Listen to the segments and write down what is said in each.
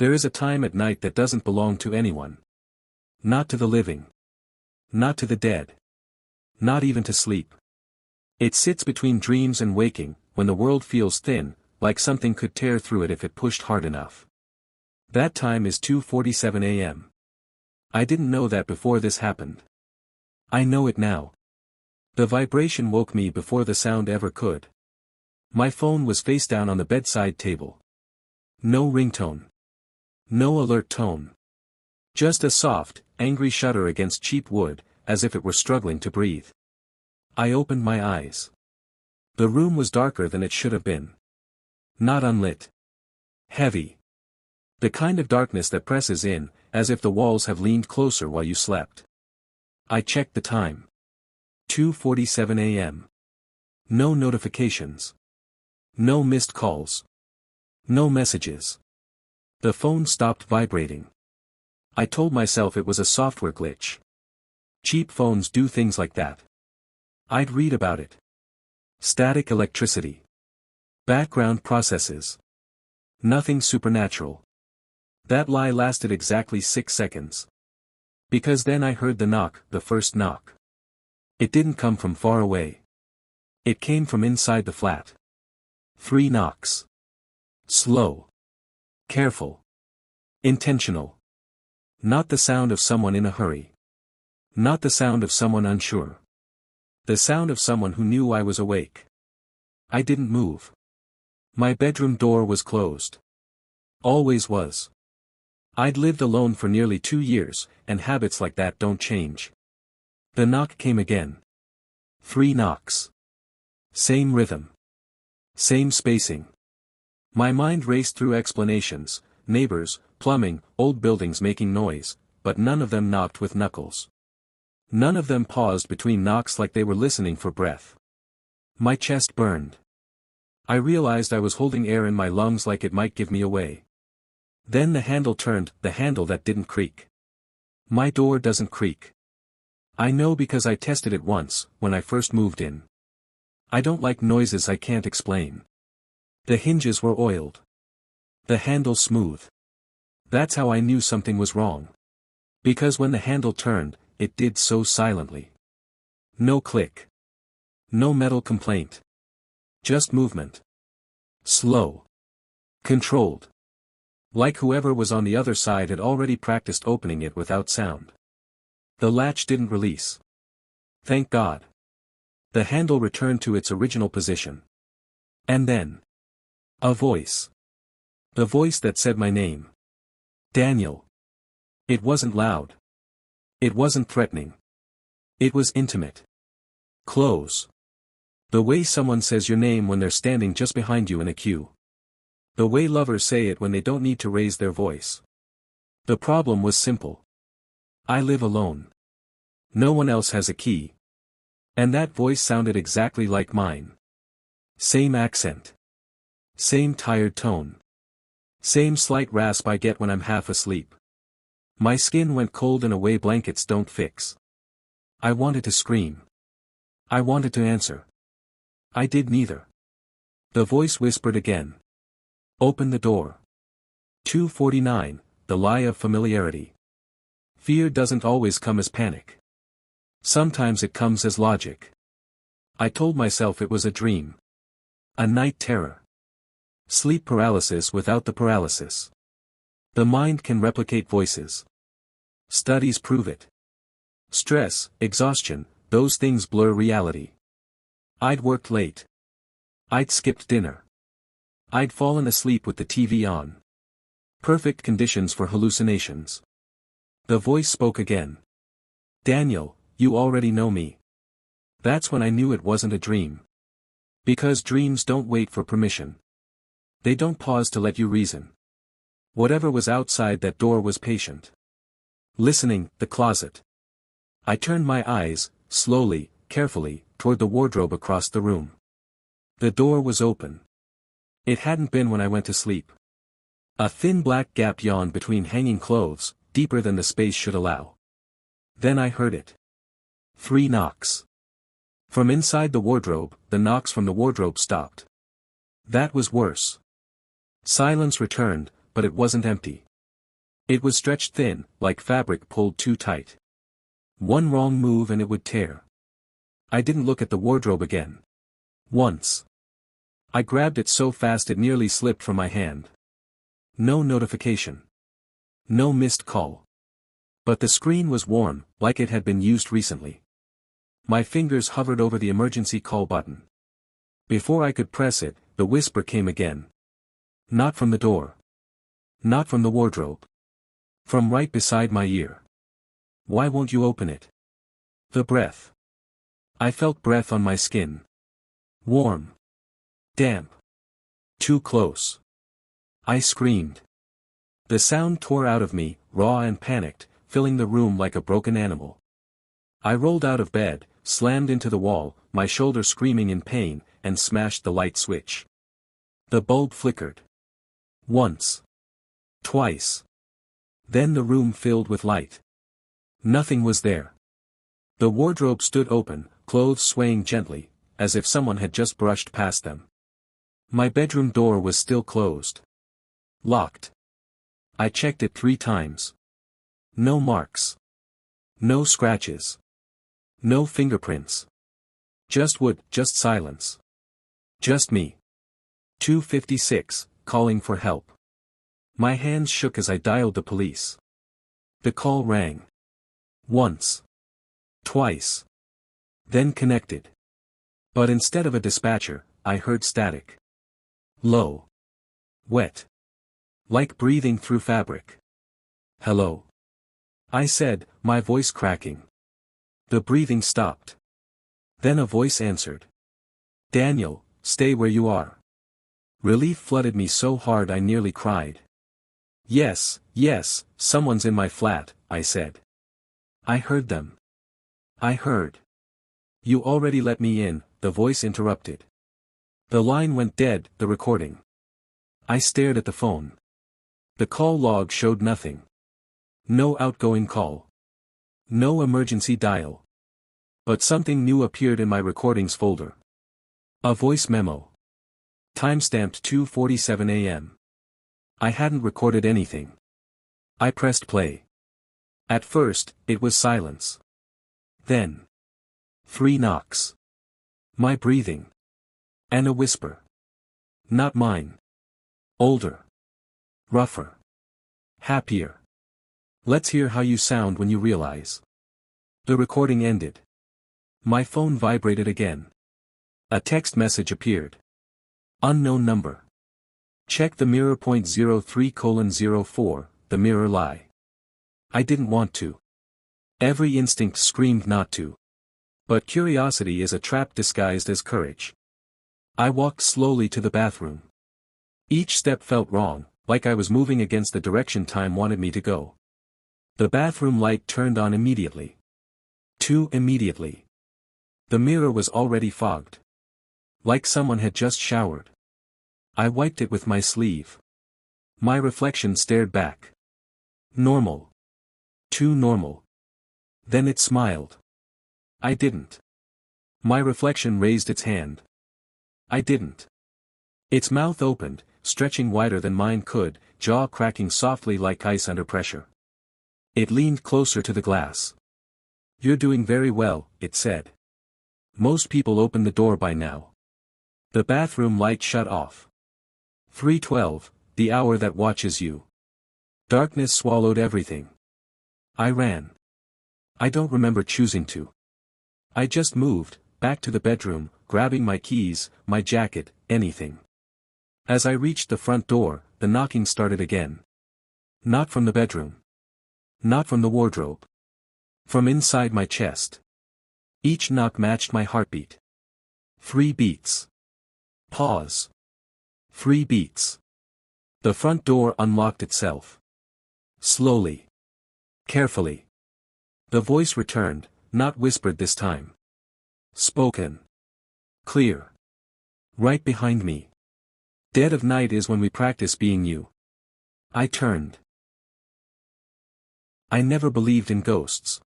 There is a time at night that doesn't belong to anyone. Not to the living. Not to the dead. Not even to sleep. It sits between dreams and waking, when the world feels thin, like something could tear through it if it pushed hard enough. That time is 2:47 a.m. I didn't know that before this happened. I know it now. The vibration woke me before the sound ever could. My phone was face down on the bedside table. No ringtone. No alert tone. Just a soft, angry shudder against cheap wood, as if it were struggling to breathe. I opened my eyes. The room was darker than it should have been. Not unlit. Heavy. The kind of darkness that presses in, as if the walls have leaned closer while you slept. I checked the time. 2:47 a.m. No notifications. No missed calls. No messages. The phone stopped vibrating. I told myself it was a software glitch. Cheap phones do things like that. I'd read about it. Static electricity. Background processes. Nothing supernatural. That lie lasted exactly 6 seconds. Because then I heard the knock, the first knock. It didn't come from far away. It came from inside the flat. 3 knocks. Slow. Careful. Intentional. Not the sound of someone in a hurry. Not the sound of someone unsure. The sound of someone who knew I was awake. I didn't move. My bedroom door was closed. Always was. I'd lived alone for nearly 2 years, and habits like that don't change. The knock came again. 3 knocks. Same rhythm. Same spacing. My mind raced through explanations, neighbors, plumbing, old buildings making noise, but none of them knocked with knuckles. None of them paused between knocks like they were listening for breath. My chest burned. I realized I was holding air in my lungs like it might give me away. Then the handle turned, the handle that didn't creak. My door doesn't creak. I know because I tested it once, when I first moved in. I don't like noises I can't explain. The hinges were oiled. The handle smooth. That's how I knew something was wrong. Because when the handle turned, it did so silently. No click. No metal complaint. Just movement. Slow. Controlled. Like whoever was on the other side had already practiced opening it without sound. The latch didn't release. Thank God. The handle returned to its original position. And then. A voice. The voice that said my name. Daniel. It wasn't loud. It wasn't threatening. It was intimate. Close. The way someone says your name when they're standing just behind you in a queue. The way lovers say it when they don't need to raise their voice. The problem was simple. I live alone. No one else has a key. And that voice sounded exactly like mine. Same accent. Same tired tone. Same slight rasp I get when I'm half asleep. My skin went cold in a way blankets don't fix. I wanted to scream. I wanted to answer. I did neither. The voice whispered again. Open the door. 2:49, the lie of familiarity. Fear doesn't always come as panic. Sometimes it comes as logic. I told myself it was a dream. A night terror. Sleep paralysis without the paralysis. The mind can replicate voices. Studies prove it. Stress, exhaustion, those things blur reality. I'd worked late. I'd skipped dinner. I'd fallen asleep with the TV on. Perfect conditions for hallucinations. The voice spoke again. Daniel, you already know me. That's when I knew it wasn't a dream. Because dreams don't wait for permission. They don't pause to let you reason. Whatever was outside that door was patient. Listening, the closet. I turned my eyes, slowly, carefully, toward the wardrobe across the room. The door was open. It hadn't been when I went to sleep. A thin black gap yawned between hanging clothes, deeper than the space should allow. Then I heard it. 3 knocks. From inside the wardrobe, the knocks from the wardrobe stopped. That was worse. Silence returned, but it wasn't empty. It was stretched thin, like fabric pulled too tight. One wrong move and it would tear. I didn't look at the wardrobe again. Once. I grabbed it so fast it nearly slipped from my hand. No notification. No missed call. But the screen was warm, like it had been used recently. My fingers hovered over the emergency call button. Before I could press it, the whisper came again. Not from the door. Not from the wardrobe. From right beside my ear. Why won't you open it? The breath. I felt breath on my skin. Warm. Damp. Too close. I screamed. The sound tore out of me, raw and panicked, filling the room like a broken animal. I rolled out of bed, slammed into the wall, my shoulder screaming in pain, and smashed the light switch. The bulb flickered. Once. Twice. Then the room filled with light. Nothing was there. The wardrobe stood open, clothes swaying gently, as if someone had just brushed past them. My bedroom door was still closed. Locked. I checked it 3 times. No marks. No scratches. No fingerprints. Just wood, just silence. Just me. 256, calling for help. My hands shook as I dialed the police. The call rang. Once. Twice. Then connected. But instead of a dispatcher, I heard static. Low. Wet. Like breathing through fabric. Hello. I said, my voice cracking. The breathing stopped. Then a voice answered. Daniel, stay where you are. Relief flooded me so hard I nearly cried. Yes, yes, someone's in my flat, I said. I heard them. I heard. You already let me in, the voice interrupted. The line went dead, the recording. I stared at the phone. The call log showed nothing. No outgoing call. No emergency dial. But something new appeared in my recordings folder. A voice memo. Timestamped 2:47 a.m. I hadn't recorded anything. I pressed play. At first, it was silence. Then. 3 knocks. My breathing. And a whisper. Not mine. Older. Rougher. Happier. Let's hear how you sound when you realize. The recording ended. My phone vibrated again. A text message appeared. Unknown number. Check the mirror .03:04, the mirror lie. I didn't want to. Every instinct screamed not to. But curiosity is a trap disguised as courage. I walked slowly to the bathroom. Each step felt wrong, like I was moving against the direction time wanted me to go. The bathroom light turned on immediately. Too immediately. The mirror was already fogged. Like someone had just showered. I wiped it with my sleeve. My reflection stared back. Normal. Too normal. Then it smiled. I didn't. My reflection raised its hand. I didn't. Its mouth opened, stretching wider than mine could, jaw cracking softly like ice under pressure. It leaned closer to the glass. You're doing very well, it said. Most people open the door by now. The bathroom light shut off. 3:12, the hour that watches you. Darkness swallowed everything. I ran. I don't remember choosing to. I just moved, back to the bedroom, grabbing my keys, my jacket, anything. As I reached the front door, the knocking started again. Not from the bedroom. Not from the wardrobe. From inside my chest. Each knock matched my heartbeat. 3 beats. Pause. 3 beats. The front door unlocked itself. Slowly. Carefully. The voice returned, not whispered this time. Spoken. Clear. Right behind me. Dead of night is when we practice being you. I turned. I never believed in ghosts.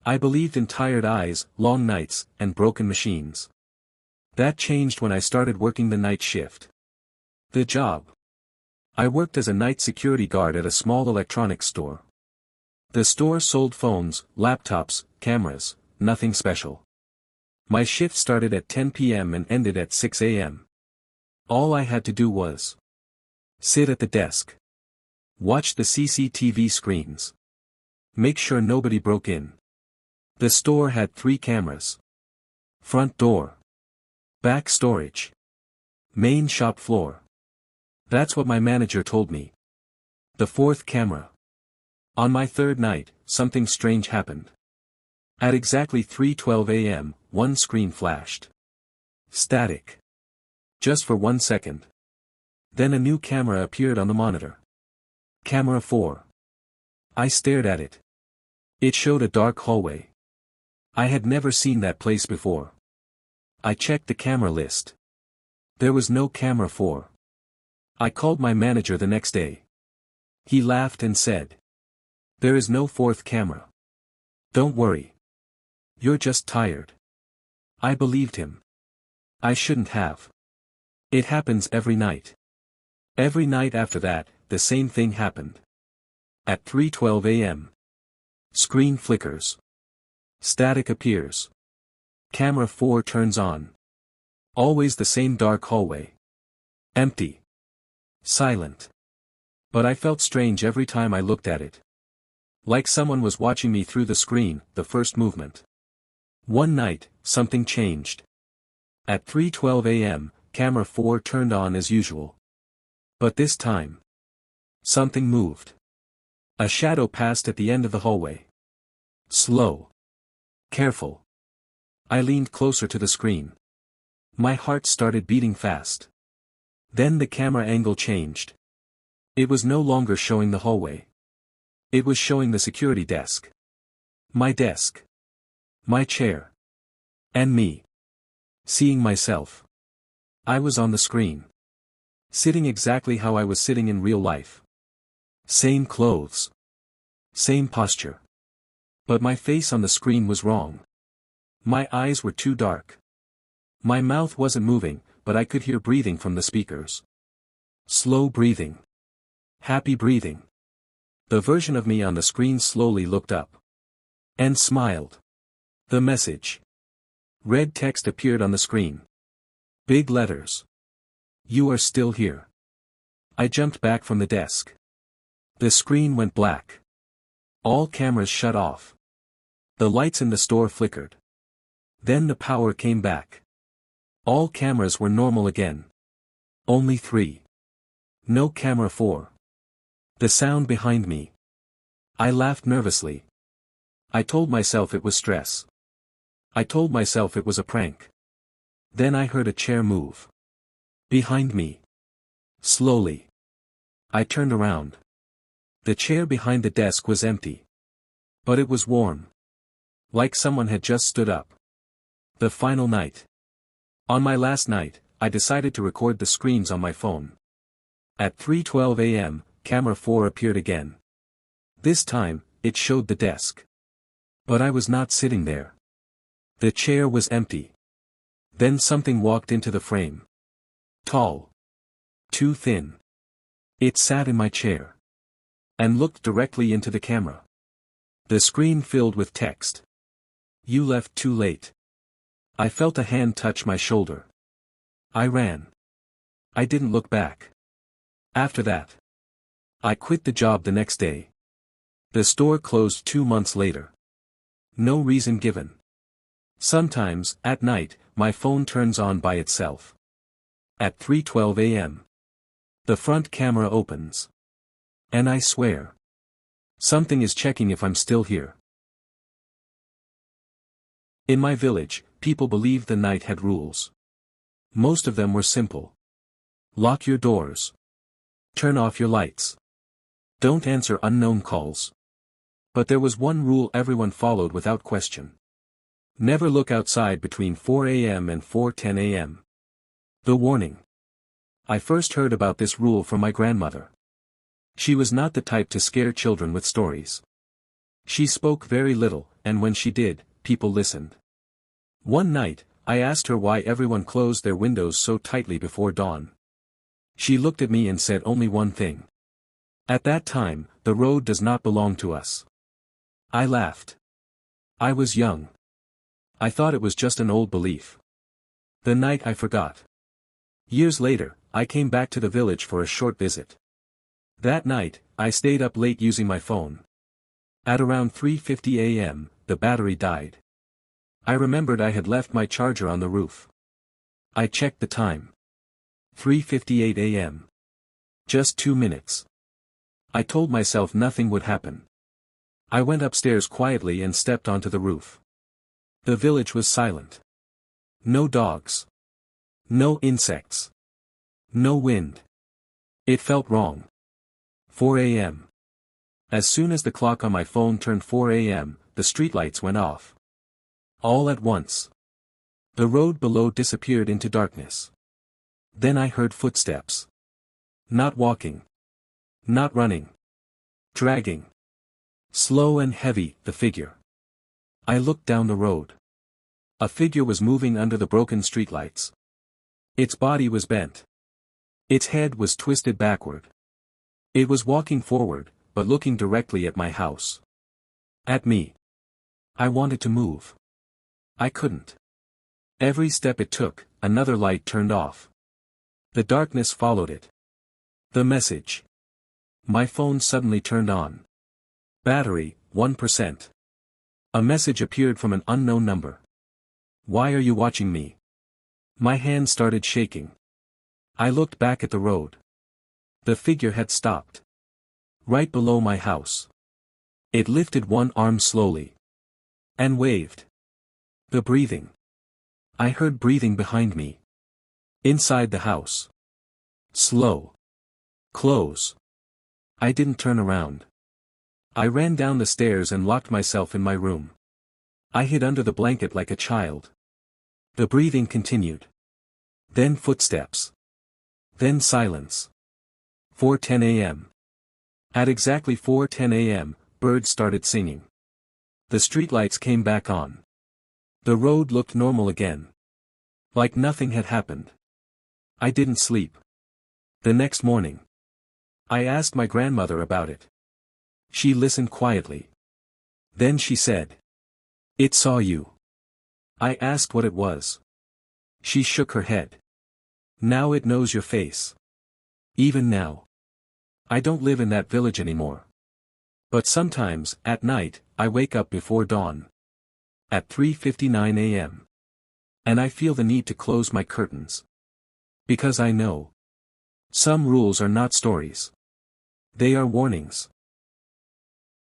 I believed in tired eyes, long nights, and broken machines. That changed when I started working the night shift. The job. I worked as a night security guard at a small electronics store. The store sold phones, laptops, cameras, nothing special. My shift started at 10 p.m. and ended at 6 a.m. All I had to do was sit at the desk, watch the CCTV screens, make sure nobody broke in. The store had 3 cameras. Front door, back storage, main shop floor. That's what my manager told me. The 4th camera. On my 3rd night, something strange happened. At exactly 3:12 a.m., one screen flashed. Static. Just for 1 second. Then a new camera appeared on the monitor. Camera 4. I stared at it. It showed a dark hallway. I had never seen that place before. I checked the camera list. There was no camera 4. I called my manager the next day. He laughed and said, "There is no 4th camera. Don't worry. You're just tired." I believed him. I shouldn't have. It happens every night. Every night after that, the same thing happened. At 3:12 a.m. Screen flickers. Static appears. Camera 4 turns on. Always the same dark hallway. Empty. Silent. But I felt strange every time I looked at it. Like someone was watching me through the screen, the first movement. One night, something changed. At 3:12 a.m., camera 4 turned on as usual. But this time, something moved. A shadow passed at the end of the hallway. Slow. Careful. I leaned closer to the screen. My heart started beating fast. Then the camera angle changed. It was no longer showing the hallway. It was showing the security desk. My desk. My chair. And me. Seeing myself. I was on the screen. Sitting exactly how I was sitting in real life. Same clothes. Same posture. But my face on the screen was wrong. My eyes were too dark. My mouth wasn't moving, but I could hear breathing from the speakers. Slow breathing. Happy breathing. The version of me on the screen slowly looked up. And smiled. The message. Red text appeared on the screen. Big letters. "You are still here." I jumped back from the desk. The screen went black. All cameras shut off. The lights in the store flickered. Then the power came back. All cameras were normal again. Only 3. No camera 4. The sound behind me. I laughed nervously. I told myself it was stress. I told myself it was a prank. Then I heard a chair move. Behind me. Slowly. I turned around. The chair behind the desk was empty. But it was warm. Like someone had just stood up. The final night. On my last night, I decided to record the screens on my phone. At 3:12 a.m., camera 4 appeared again. This time, it showed the desk. But I was not sitting there. The chair was empty. Then something walked into the frame. Tall. Too thin. It sat in my chair. And looked directly into the camera. The screen filled with text. "You left too late." I felt a hand touch my shoulder. I ran. I didn't look back. After that, I quit the job the next day. The store closed 2 months later. No reason given. Sometimes, at night, my phone turns on by itself. At 3:12 a.m. The front camera opens. And I swear. Something is checking if I'm still here. In my village, people believed the night had rules. Most of them were simple. Lock your doors. Turn off your lights. Don't answer unknown calls. But there was one rule everyone followed without question. Never look outside between 4 a.m. and 4:10 a.m. The warning. I first heard about this rule from my grandmother. She was not the type to scare children with stories. She spoke very little, and when she did, people listened. One night, I asked her why everyone closed their windows so tightly before dawn. She looked at me and said only one thing. At that time, the road does not belong to us. I laughed. I was young. I thought it was just an old belief. The night I forgot. Years later, I came back to the village for a short visit. That night, I stayed up late using my phone. At around 3:50 a.m., the battery died. I remembered I had left my charger on the roof. I checked the time. 3:58 a.m. Just 2 minutes. I told myself nothing would happen. I went upstairs quietly and stepped onto the roof. The village was silent. No dogs. No insects. No wind. It felt wrong. 4 a.m. As soon as the clock on my phone turned 4 a.m., the streetlights went off. All at once. The road below disappeared into darkness. Then I heard footsteps. Not walking. Not running. Dragging. Slow and heavy, the figure. I looked down the road. A figure was moving under the broken streetlights. Its body was bent. Its head was twisted backward. It was walking forward, but looking directly at my house. At me. I wanted to move. I couldn't. Every step it took, another light turned off. The darkness followed it. The message. My phone suddenly turned on. Battery, 1%. A message appeared from an unknown number. Why are you watching me? My hand started shaking. I looked back at the road. The figure had stopped. Right below my house. It lifted one arm slowly. And waved. The breathing. I heard breathing behind me. Inside the house. Slow. Close. I didn't turn around. I ran down the stairs and locked myself in my room. I hid under the blanket like a child. The breathing continued. Then footsteps. Then silence. 4:10 a.m. At exactly 4:10 a.m., birds started singing. The streetlights came back on. The road looked normal again. Like nothing had happened. I didn't sleep. The next morning. I asked my grandmother about it. She listened quietly. Then she said. It saw you. I asked what it was. She shook her head. Now it knows your face. Even now. I don't live in that village anymore. But sometimes, at night, I wake up before dawn. At 3:59 a.m. And I feel the need to close my curtains. Because I know. Some rules are not stories. They are warnings.